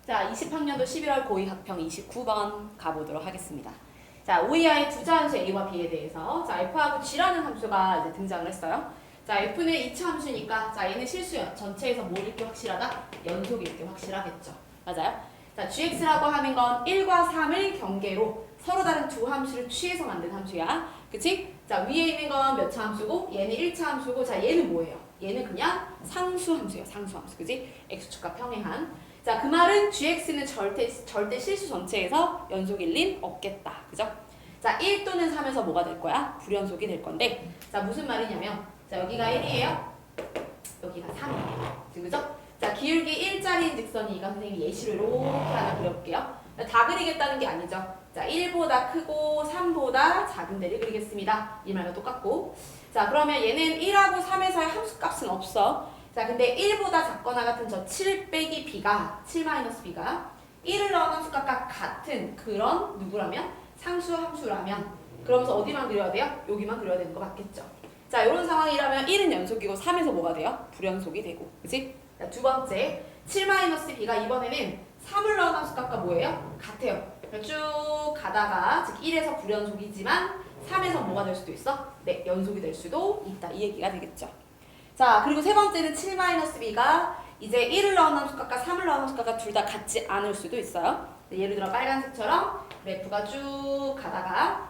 자, 20학년도 11월 고2 학평 29번 가보도록 하겠습니다. 자, OER의 부자함수 A와 B에 대해서 자, F하고 G라는 함수가 이제 등장을 했어요. 자, F는 2차 함수니까 자, 얘는 실수요. 전체에서 뭘 읽기 확실하다? 연속이 읽기 확실하겠죠. 맞아요? 자, GX라고 하는 건 1과 3을 경계로 서로 다른 두 함수를 취해서 만든 함수야. 그치? 자, 위에 있는 건 몇 차 함수고 얘는 1차 함수고 자, 얘는 뭐예요? 얘는 그냥 상수 함수예요. 상수 함수. 그치? X축과 평행한. 자, 그 말은 GX는 절대 실수 전체에서 연속일 린 없겠다. 그죠? 자, 1 또는 3에서 뭐가 될 거야? 불연속이 될 건데 자, 무슨 말이냐면 자, 여기가 1이에요. 여기가 3이에요. 그죠? 자, 기울기 1짜리인 직선이니까 선생님이 예시로 이렇게 하나 그려볼게요. 다 그리겠다는 게 아니죠. 자, 1보다 크고 3보다 작은 데를 그리겠습니다. 이 말과 똑같고. 자, 그러면 얘는 1하고 3에서의 함수값은 없어. 자, 근데 1보다 작거나 같은 저 7 빼기 b가 7 마이너스 b가 1을 넣은 함수값과 같은 그런 누구라면? 상수 함수라면 그러면서 어디만 그려야 돼요? 여기만 그려야 되는 거 맞겠죠? 자, 이런 상황이라면 1은 연속이고 3에서 뭐가 돼요? 불연속이 되고. 그치? 자, 두 번째 7 마이너스 b가 이번에는 3을 넣은 함수값과 뭐예요? 같아요. 쭉 가다가 즉 1에서 불연속이지만 3에서 뭐가 될 수도 있어? 네, 연속이 될 수도 있다. 이 얘기가 되겠죠. 자, 그리고 세 번째는 7-b가 이제 1을 넣은 함수값과 3을 넣은 함수값과 둘 다 같지 않을 수도 있어요. 예를 들어 빨간색처럼 그래프가 쭉 가다가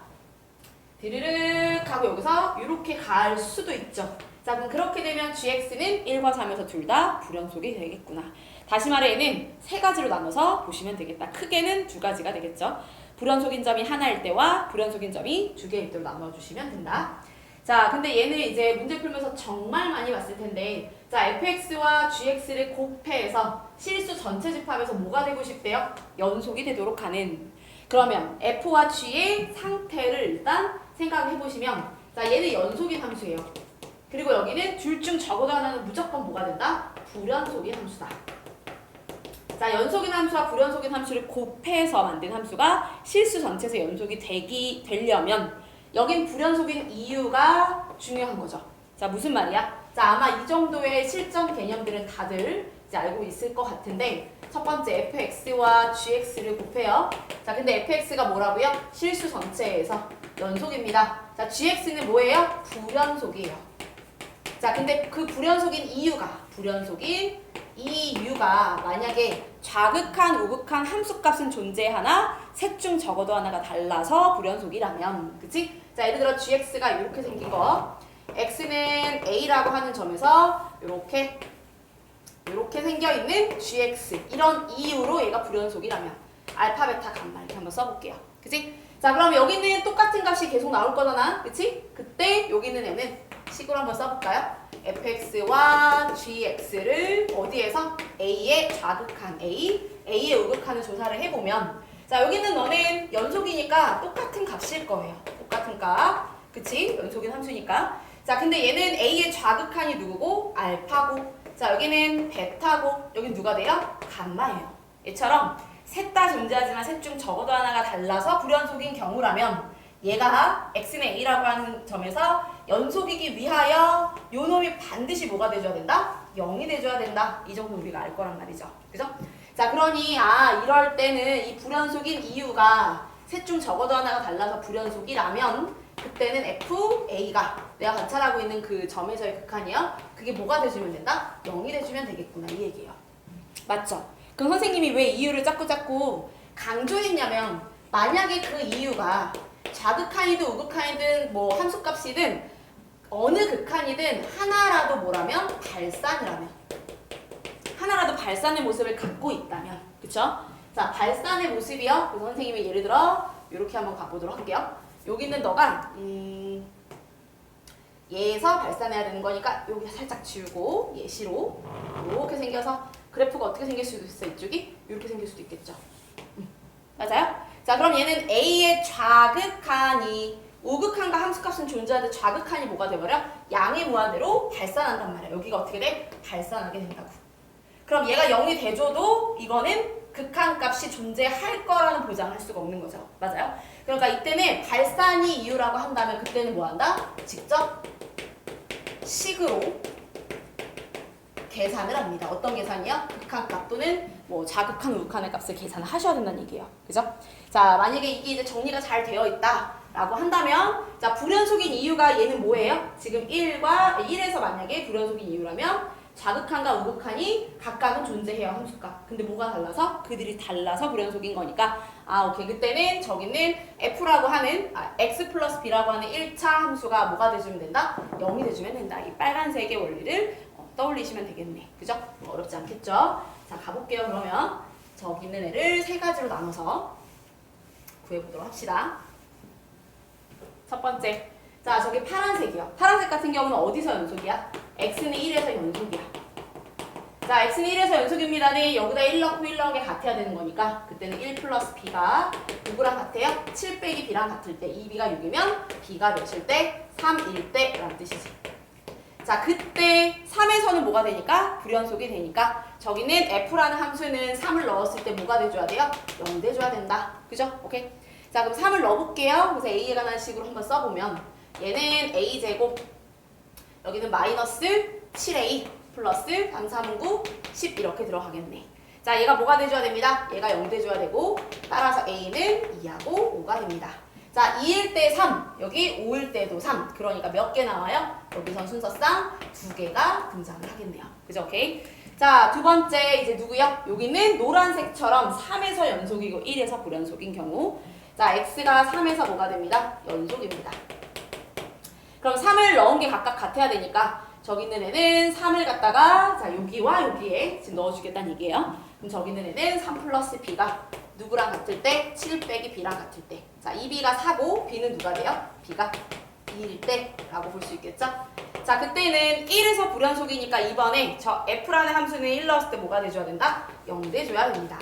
드르륵 하고 여기서 이렇게 갈 수도 있죠. 자, 그럼 그렇게 되면 gx는 1과 3에서 둘 다 불연속이 되겠구나. 다시 말해 얘는 세 가지로 나눠서 보시면 되겠다. 크게는 두 가지가 되겠죠. 불연속인 점이 하나일 때와 불연속인 점이 두 개일 때로 나눠주시면 된다. 자, 근데 얘는 이제 문제 풀면서 정말 많이 봤을 텐데 자, fx와 gx를 곱해서 실수 전체 집합에서 뭐가 되고 싶대요? 연속이 되도록 하는. 그러면 f와 g의 상태를 일단 생각해 보시면 자, 얘는 연속인 함수예요. 그리고 여기는 둘 중 적어도 하나는 무조건 뭐가 된다? 불연속인 함수다. 자, 연속인 함수와 불연속인 함수를 곱해서 만든 함수가 실수 전체에서 연속이 되려면 여긴 불연속인 이유가 중요한 거죠. 자, 무슨 말이야? 자, 아마 이 정도의 실전 개념들은 다들 이제 알고 있을 것 같은데 첫 번째 fx와 gx를 곱해요. 자, 근데 fx가 뭐라고요? 실수 전체에서 연속입니다. 자, gx는 뭐예요? 불연속이에요. 자, 근데 그 불연속인 이유가 만약에 좌극한, 우극한 함수값은 존재하나 셋 중 적어도 하나가 달라서 불연속이라면, 그치? 자, 예를 들어 gx가 이렇게 생긴 거 x는 a라고 하는 점에서 이렇게 생겨있는 gx 이런 이유로 얘가 불연속이라면 알파, 베타, 감마 이렇게 한번 써볼게요. 그치? 자, 그럼 여기는 똑같은 값이 계속 나올 거잖아. 그치? 그때 여기 있는 애는 식으로 한번 써볼까요? fx와 gx를 어디에서? a의 좌극한 a의 우극한을 조사를 해보면 자, 여기 있는 너는 연속이니까 똑같은 값일 거예요. 똑같은 값. 그치? 연속인 함수니까. 자, 근데 얘는 a의 좌극한이 누구고? 알파고. 자, 여기는 베타고. 여긴 누가 돼요? 감마예요. 얘처럼 셋 다 존재하지만 셋 중 적어도 하나가 달라서 불연속인 경우라면 얘가 x는 a라고 하는 점에서 연속이기 위하여 요 놈이 반드시 뭐가 돼줘야 된다? 0이 돼줘야 된다. 이 정도 우리가 알 거란 말이죠. 그죠? 자, 그러니 이럴 때는 이 불연속인 이유가 셋 중 적어도 하나가 달라서 불연속이라면 그때는 FA가 내가 관찰하고 있는 그 점에서의 극한이요. 그게 뭐가 돼주면 된다? 0이 돼주면 되겠구나. 이 얘기예요. 맞죠? 그럼 선생님이 왜 이유를 자꾸 강조했냐면 만약에 그 이유가 좌극한이든 우극한이든 뭐 함수값이든 어느 극한이든 하나라도 뭐라면 발산이라면 하나라도 발산의 모습을 갖고 있다면 그쵸? 자, 발산의 모습이요. 그래서 선생님이 예를 들어 이렇게 한번 가보도록 할게요. 여기 있는 너가 얘에서 발산해야 되는 거니까 여기 살짝 지우고 예시로 이렇게 생겨서 그래프가 어떻게 생길 수도 있어. 이쪽이 이렇게 생길 수도 있겠죠. 맞아요? 자, 그럼 얘는 a의 좌극한이 우극한과 함수값은 존재하는데 좌극한이 뭐가 돼버려? 양의 무한대로 발산한단 말이야. 여기가 어떻게 돼? 발산하게 된다고. 그럼 얘가 0이 돼줘도 이거는 극한값이 존재할 거라는 보장을 할 수가 없는 거죠. 맞아요? 그러니까 이때는 발산이 이유라고 한다면 그때는 뭐 한다? 직접 식으로 계산을 합니다. 어떤 계산이요? 극한값 또는 뭐 자극한 우극한의 값을 계산을 하셔야 된다는 얘기예요. 그죠? 자, 만약에 이게 이제 정리가 잘 되어 있다라고 한다면, 자, 불연속인 이유가 얘는 뭐예요? 지금 1에서 만약에 불연속인 이유라면 자극한과 우극한이 각각은 존재해요, 함수값. 근데 뭐가 달라서? 그들이 달라서 불연속인 거니까, 아, 오케이. 그때는 저기는 F라고 하는, X 플러스 B라고 하는 1차 함수가 뭐가 돼주면 된다? 0이 돼주면 된다. 이 빨간색의 원리를 떠올리시면 되겠네. 그죠? 어렵지 않겠죠? 자, 가볼게요, 그러면. 저기 있는 애를 세 가지로 나눠서 구해보도록 합시다. 첫 번째. 자, 저기 파란색이요. 파란색 같은 경우는 어디서 연속이야? x는 1에서 연속이야. 자, x는 1에서 연속입니다는 여기다 1 넣고 1 넣은 게 같아야 되는 거니까 그때는 1 플러스 b가 누구랑 같아요? 7 빼기 b랑 같을 때 2b가 6이면 b가 몇일 때? 3일 때 라는 뜻이지. 자, 그때 3에서는 뭐가 되니까? 불연속이 되니까 저기는 f라는 함수는 3을 넣었을 때 뭐가 돼줘야 돼요? 0 돼줘야 된다. 그죠? 오케이? 자, 그럼 3을 넣어볼게요. 그래서 a에 관한 식으로 한번 써보면 얘는 a제곱, 여기는 마이너스 7a 플러스 3, 3, 9, 10 이렇게 들어가겠네. 자, 얘가 뭐가 돼줘야 됩니다. 얘가 0 돼줘야 되고 따라서 a는 2하고 5가 됩니다. 자, 2일 때 3, 여기 5일 때도 3. 그러니까 몇 개 나와요? 여기선 순서상 2개가 등장을 하겠네요. 그죠? 오케이. 자, 두 번째 이제 누구요? 여기는 노란색처럼 3에서 연속이고 1에서 불연속인 경우. 자, x가 3에서 뭐가 됩니다? 연속입니다. 그럼 3을 넣은 게 각각 같아야 되니까 저기 있는 애는 3을 갖다가 자, 여기와 여기에 지금 넣어주겠다는 얘기예요. 그럼 저기 있는 애는 3 플러스 b가 누구랑 같을 때? 7 빼기 b랑 같을 때. 자, 2b가 4고 b는 누가 돼요? b가 2일 때 라고 볼 수 있겠죠? 자, 그때는 1에서 불연속이니까 이번에 저 f라는 함수는 1 넣었을 때 뭐가 돼줘야 된다? 0 돼줘야 됩니다.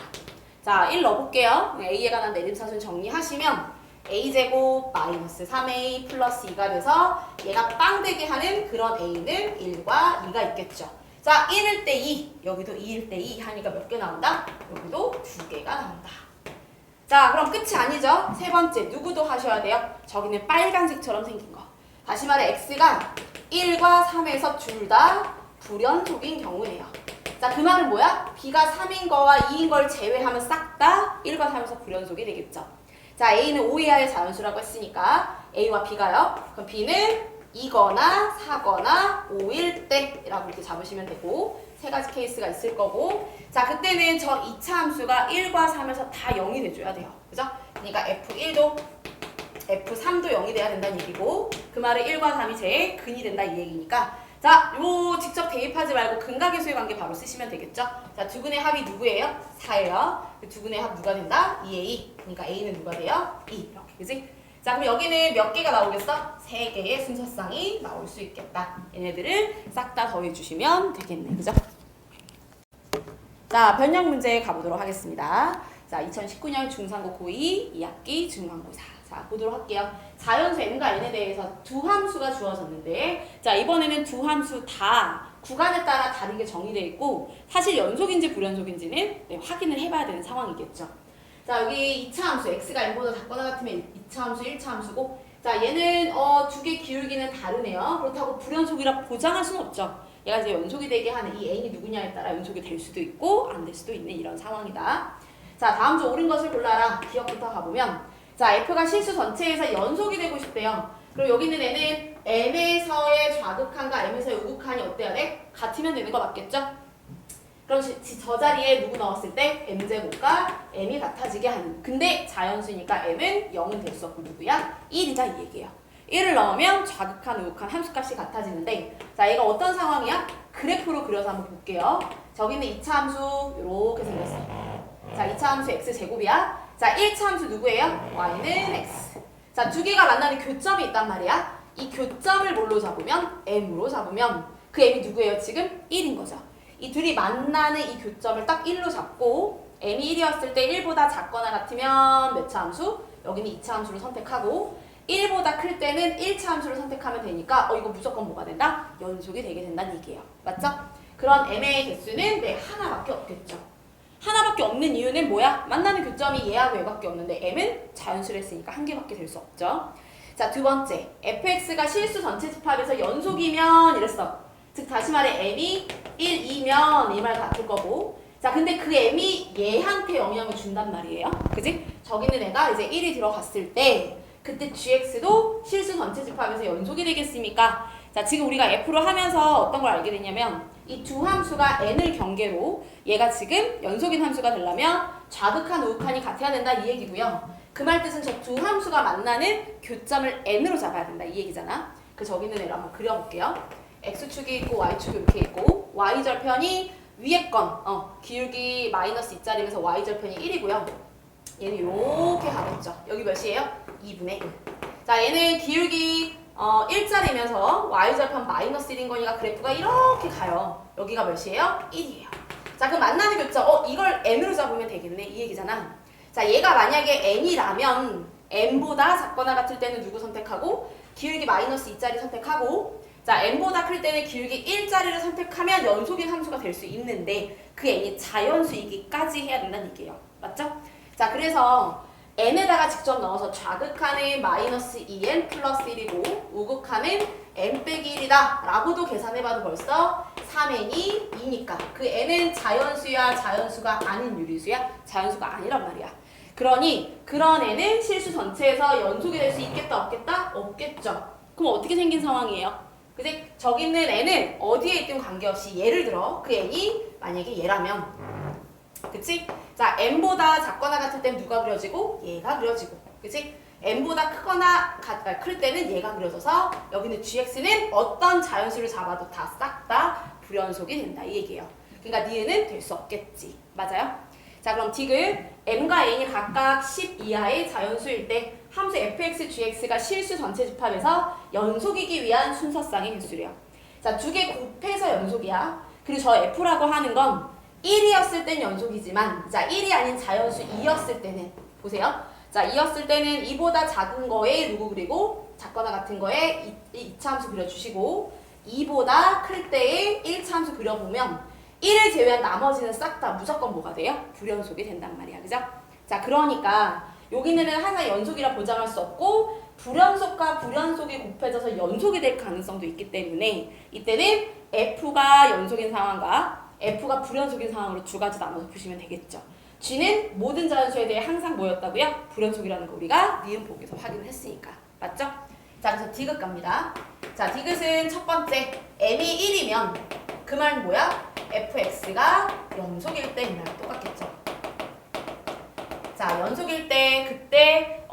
자, 1 넣어볼게요. a에 관한 내림사순 정리하시면 a제곱 마이너스 3a 플러스 2가 돼서 얘가 빵되게 하는 그런 a는 1과 2가 있겠죠. 자, 1일 때 2, 여기도 2일 때 2 하니까 몇 개 나온다? 여기도 2개가 나온다. 자, 그럼 끝이 아니죠. 세 번째, 누구도 하셔야 돼요? 저기는 빨간색처럼 생긴 거. 다시 말해 x가 1과 3에서 둘 다 불연속인 경우네요. 자, 그 말은 뭐야? b가 3인 거와 2인 걸 제외하면 싹 다 1과 3에서 불연속이 되겠죠. 자, a는 5 이하의 자연수라고 했으니까 a와 b가요. 그럼 b는 2거나 4거나 5일 때라고 이렇게 잡으시면 되고 세 가지 케이스가 있을 거고 자, 그때는 저 2차 함수가 1과 3에서 다 0이 돼줘야 돼요. 그죠? 그러니까 f1도 f3도 0이 돼야 된다는 얘기고 그 말은 1과 3이 제일 근이 된다 이 얘기니까 자, 요 직접 대입하지 말고 근각의수의 관계 바로 쓰시면 되겠죠? 자, 두 근의 합이 누구예요? 4예요. 두 근의 합 누가 된다? 2a. 그러니까 a는 누가 돼요? 2. 이렇게, 그지? 자, 그럼 여기는 몇 개가 나오겠어? 3개의 순서쌍이 나올 수 있겠다. 얘네들을 싹 다 더해주시면 되겠네. 그죠? 자, 변형 문제 가보도록 하겠습니다. 자, 2019년 중3고 고2 2학기 중간고사. 자, 보도록 할게요. 자연수 n과 n에 대해서 두 함수가 주어졌는데 자, 이번에는 두 함수 다 구간에 따라 다르게 정의되어 있고 사실 연속인지 불연속인지는 확인을 해봐야 되는 상황이겠죠. 자, 여기 2차 함수 x가 n보다 작거나 같으면 2차 함수 1차 함수고 자, 얘는 두 개 기울기는 다르네요. 그렇다고 불연속이라 보장할 수는 없죠. 얘가 이제 연속이 되게 하는 이 n이 누구냐에 따라 연속이 될 수도 있고 안 될 수도 있는 이런 상황이다. 자, 다음 주 옳은 것을 골라라. 기억부터 가보면 자, f가 실수 전체에서 연속이 되고 싶대요. 그리고 여기 있는 애는 m에서의 좌극한과 m에서의 우극한이 어때야 돼? 같으면 되는 거 맞겠죠? 그럼 저 자리에 누구 넣었을 때 m제곱과 m이 같아지게 하는. 근데 자연수니까 m은 0은 될 수 없고 누구야? 1이다 이 얘기예요. 1을 넣으면 좌극한, 우극한 함수값이 같아지는데 자, 얘가 어떤 상황이야? 그래프로 그려서 한번 볼게요. 저기는 2차 함수 이렇게 생겼어. 자, 2차 함수 x제곱이야. 자, 1차 함수 누구예요? y는 x. 자, 두 개가 만나는 교점이 있단 말이야. 이 교점을 뭘로 잡으면? m으로 잡으면 그 m이 누구예요? 지금 1인 거죠. 이 둘이 만나는 이 교점을 딱 1로 잡고 m이 1이었을 때 1보다 작거나 같으면 몇 차 함수? 여기는 2차 함수를 선택하고 1보다 클 때는 1차 함수를 선택하면 되니까 이거 무조건 뭐가 된다? 연속이 되게 된다는 얘기예요. 맞죠? 그런 m의 개수는 하나밖에 없겠죠. 하나밖에 없는 이유는 뭐야? 만나는 교점이 얘하고 얘밖에 없는데 m은 자연수를 했으니까 한 개밖에 될 수 없죠. 자, 두 번째 fx가 실수 전체 집합에서 연속이면 이랬어. 즉 다시 말해 m이 1, 2면 이 말 같을 거고. 자, 근데 그 m이 얘한테 영향을 준단 말이에요. 그지? 저기 있는 애가 이제 1이 들어갔을 때 그때 gx도 실수 전체 집합에서 연속이 되겠습니까? 자, 지금 우리가 f로 하면서 어떤 걸 알게 됐냐면 이 두 함수가 n을 경계로 얘가 지금 연속인 함수가 되려면 좌극한 우극한이 같아야 된다 이 얘기고요. 그 말 뜻은 저 두 함수가 만나는 교점을 n으로 잡아야 된다 이 얘기잖아. 그 저기 있는 애를 한번 그려볼게요. x축이 있고 y축이 이렇게 있고 y절편이 위에 건 기울기 마이너스 2짜리면서 y절편이 1이고요. 얘는 이렇게 가겠죠. 여기 몇이에요? 2분의 1. 자, 얘는 기울기 1짜리면서 y절편 마이너스 1인 거니까 그래프가 이렇게 가요. 여기가 몇이에요? 1이에요. 자, 그럼 만나는 교점 이걸 n으로 잡으면 되겠네 이 얘기잖아. 자, 얘가 만약에 n이라면 n보다 작거나 같을 때는 누구 선택하고 기울기 마이너스 2짜리 선택하고 자, n보다 클 때는 기울기 1짜리를 선택하면 연속인 함수가 될 수 있는데 그 n이 자연수이기까지 해야 된다는 얘기예요. 맞죠? 자, 그래서 n에다가 직접 넣어서 좌극하는 마이너스 2n 플러스 1이고 우극하는 n 빼기 1이다 라고도 계산해봐도 벌써 3n이 2니까 그 n은 자연수야 자연수가 아닌 유리수야? 자연수가 아니란 말이야. 그러니 그런 n은 실수 전체에서 연속이 될 수 있겠다 없겠다? 없겠죠. 그럼 어떻게 생긴 상황이에요? 그지? 저기 있는 n은 어디에 있든 관계없이 예를 들어 그 n이 만약에 얘라면 그치? 자, n보다 작거나 같을 땐 누가 그려지고? 얘가 그려지고 그치? n보다 크거나 클 때는 얘가 그려져서 여기는 gx는 어떤 자연수를 잡아도 다 싹 다 불연속이 된다 이 얘기예요. 그러니까 니은은 될 수 없겠지. 맞아요? 자, 그럼 디귿 m과 n이 각각 10 이하의 자연수일 때 함수 fx, gx가 실수 전체 집합에서 연속이기 위한 순서쌍의 개수래요. 자, 두 개 곱해서 연속이야. 그리고 저 f라고 하는 건 1이었을 땐 연속이지만 자, 1이 아닌 자연수 2였을 때는 보세요. 자, 2였을 때는 2보다 작은 거에 누구 그리고 작거나 같은 거에 2차 함수 그려주시고 2보다 클 때에 1차 함수 그려보면 1을 제외한 나머지는 싹 다 무조건 뭐가 돼요? 불연속이 된단 말이야. 그죠? 자, 그러니까 여기는 항상 연속이라 보장할 수 없고 불연속과 불연속이 곱해져서 연속이 될 가능성도 있기 때문에 이때는 F가 연속인 상황과 F가 불연속인 상황으로 두 가지 나눠서 보시면 되겠죠. G는 모든 자연수에 대해 항상 뭐였다고요? 불연속이라는 거 우리가 니은 보기에서 확인을 했으니까. 맞죠? 자, 그래서 디귿 갑니다. 자, 디귿은 첫 번째 m이 1이면 그 말은 뭐야? fx가 연속일 때 이 말랑 똑같겠죠. 자, 연속일 때 그때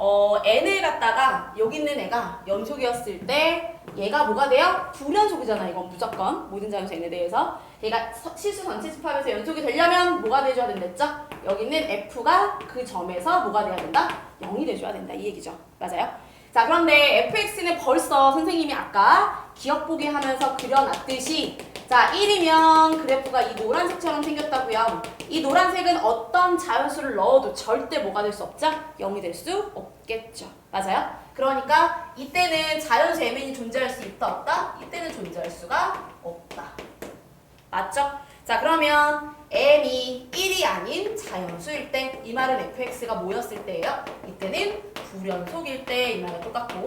n을 갖다가 여기 있는 애가 연속이었을 때 얘가 뭐가 돼요? 불연속이잖아. 이건 무조건 모든 자연수 n에 대해서 얘가 실수 전체 집합에서 연속이 되려면 뭐가 돼줘야 된댔죠? 여기 있는 f가 그 점에서 뭐가 돼야 된다? 0이 돼줘야 된다 이 얘기죠. 맞아요? 자, 그런데 fx는 벌써 선생님이 아까 기억 보기 하면서 그려놨듯이 자, 1이면 그래프가 이 노란색처럼 생겼다고요. 이 노란색은 어떤 자연수를 넣어도 절대 뭐가 될 수 없죠? 0이 될 수 없겠죠. 맞아요? 그러니까 이때는 자연수 mn이 존재할 수 있다 없다? 이때는 존재할 수가 없다. 맞죠? 자, 그러면 m이 1이 아닌 자연수일 때 이 말은 fx가 뭐였을 때예요? 이때는 불연속일 때 이 말과 똑같고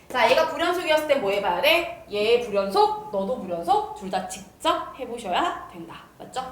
자, 얘가 불연속이었을 때 뭐 해봐야 돼? 얘 불연속, 너도 불연속 둘 다 직접 해보셔야 된다. 맞죠?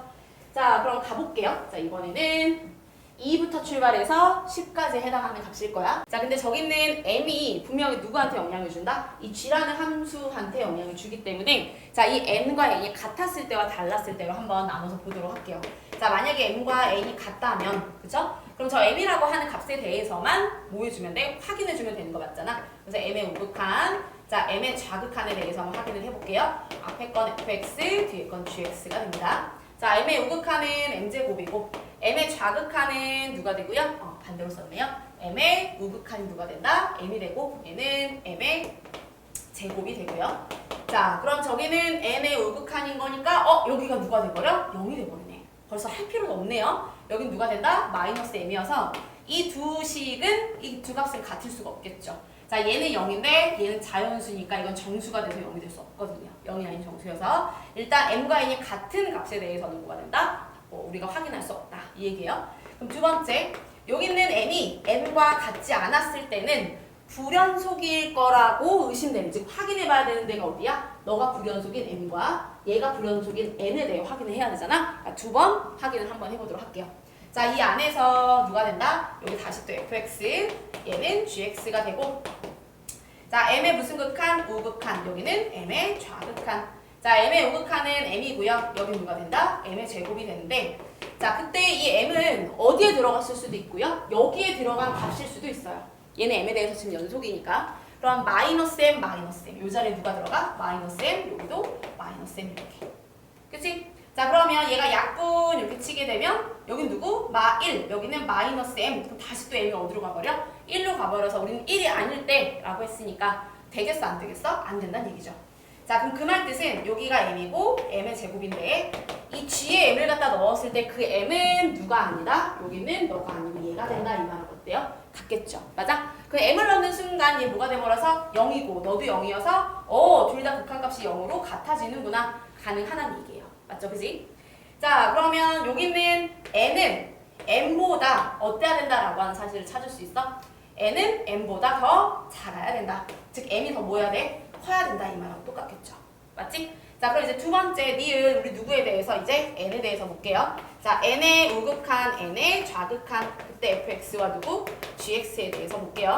자, 그럼 가볼게요. 자, 이번에는 2부터 출발해서 10까지 해당하는 값일 거야. 자, 근데 저기 있는 m이 분명히 누구한테 영향을 준다? 이 g라는 함수한테 영향을 주기 때문에 자, 이 n과 n이 같았을 때와 달랐을 때로 한번 나눠서 보도록 할게요. 자, 만약에 m과 n이 같다면, 그쵸? 그럼 저 m이라고 하는 값에 대해서만 뭐 해주면 돼? 확인해주면 되는 거 맞잖아? 그래서 m의 우극한, 자, m의 좌극한에 대해서 한번 확인을 해볼게요. 앞에 건 fx, 뒤에 건 gx가 됩니다. 자, m의 우극한은 m제곱이고 m의 좌극한은 누가 되고요? 반대로 썼네요. m의 우극한이 누가 된다? m이 되고 얘는 m의 제곱이 되고요. 자, 그럼 저기는 m의 우극한인 거니까 여기가 누가 돼버려? 0이 돼버리네. 벌써 할 필요가 없네요. 여긴 누가 된다? 마이너스 m이어서 이 두 식은 이 두 값은 같을 수가 없겠죠. 자, 얘는 0인데 얘는 자연수니까 이건 정수가 돼서 0이 될 수 없거든요. 0이 아닌 정수여서 일단 m과 n이 같은 값에 대해서는 뭐가 된다? 우리가 확인할 수 없다. 이 얘기예요. 그럼 두 번째, 여기 있는 m이 n과 같지 않았을 때는 불연속일 거라고 의심되는, 즉 확인해봐야 되는 데가 어디야? 너가 불연속인 m과 얘가 불연속인 n에 대해 확인을 해야 되잖아. 그러니까 2번 확인을 한번 해보도록 할게요. 자, 이 안에서 누가 된다? 여기 다시 또 fx, 얘는 gx가 되고, 자, m의 무슨 극한? 우극한. 여기는 m의 좌극한. 자, m의 우극한은 m이고요. 여기 누가 된다? m의 제곱이 되는데, 자, 그때 이 m은 어디에 들어갔을 수도 있고요. 여기에 들어간 값일 수도 있어요. 얘는 m에 대해서 지금 연속이니까. 그럼 마이너스 m, 마이너스 m. 이 자리에 누가 들어가? 마이너스 m, 여기도 마이너스 m 이렇게. 그치? 자, 그러면 얘가 약분 이렇게 치게 되면 여긴 누구? 마1, 여기는 마이너스 m. 그럼 다시 또 m이 어디로 가버려? 1로 가버려서 우리는 1이 아닐 때 라고 했으니까 되겠어, 안 되겠어? 안 된다는 얘기죠. 자, 그럼 그 말 뜻은 여기가 m이고 m의 제곱인데 이 g에 m을 갖다 넣었을 때 그 m은 누가 아니다? 여기는 너가 아니고 얘가 된다 이 말은 어때요? 같겠죠. 맞아? 그 m을 넣는 순간 얘 뭐가 돼버려서 0이고 너도 0이어서 둘 다 극한값이 0으로 같아지는구나. 가능하다는 얘기예요. 맞죠? 그지? 자, 그러면 여기는 n은 m보다 어때야 된다라고 하는 사실을 찾을 수 있어? n은 m보다 더 작아야 된다. 즉 m이 더 뭐 해야 돼? 커야 된다 이 말하고 똑같겠죠. 맞지? 자, 그럼 이제 두 번째 니은 우리 누구에 대해서 이제 n에 대해서 볼게요. 자, n의 우극한, n의 좌극한, 그때 fx와 누구? gx에 대해서 볼게요.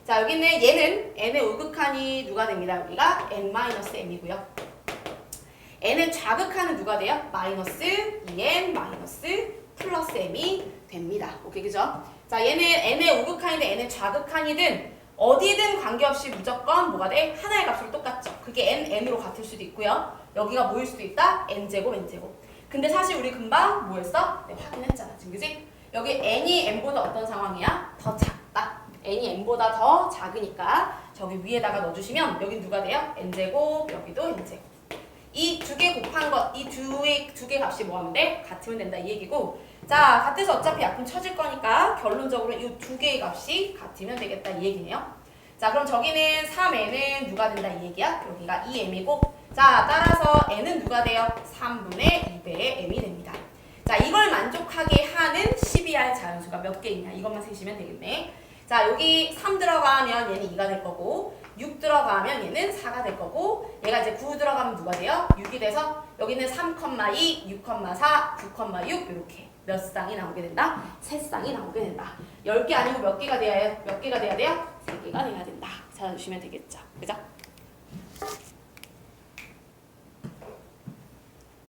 자, 여기는 얘는 n의 우극한이 누가 됩니다. 여기가 n-m이고요. n의 좌극한은 누가 돼요? 마이너스 2n 마이너스 플러스 m이 됩니다. 오케이, 그죠? 자, 얘는 n의 우극한이든 n의 좌극한이든 어디든 관계없이 무조건 뭐가 돼? 하나의 값으로 똑같죠. 그게 n으로 같을 수도 있고요. 여기가 뭐일 수도 있다? n제곱, n제곱. 근데 사실 우리 금방 뭐 했어? 네, 확인했잖아. 지금 그지? 여기 n이 n보다 어떤 상황이야? 더 작다. n이 n보다 더 작으니까 저기 위에다가 넣어주시면 여기 누가 돼요? n제곱, 여기도 n제곱. 이 두 개 곱한 것, 이 두 개 값이 뭐 하면 돼? 같으면 된다 이 얘기고. 자, 같아서 어차피 약분 쳐질 거니까 결론적으로 이 두 개의 값이 같으면 되겠다 이 얘기네요. 자, 그럼 저기는 3n은 누가 된다 이 얘기야? 여기가 2m이고. 자, 따라서 n은 누가 돼요? 3분의 2배의 m이 됩니다. 자, 이걸 만족하게 하는 12R 자연수가 몇 개 있냐? 이것만 세시면 되겠네. 자, 여기 3 들어가면 얘는 2가 될 거고 6 들어가면 얘는 4가 될 거고 얘가 이제 9 들어가면 누가 돼요? 6이 돼서 여기는 3,2, 6,4, 9,6 이렇게 몇 쌍이 나오게 된다? 3쌍이 나오게 된다. 10개 아니고 몇 개가 돼야 돼요? 3개가 돼야 된다. 찾아주시면 되겠죠. 그죠?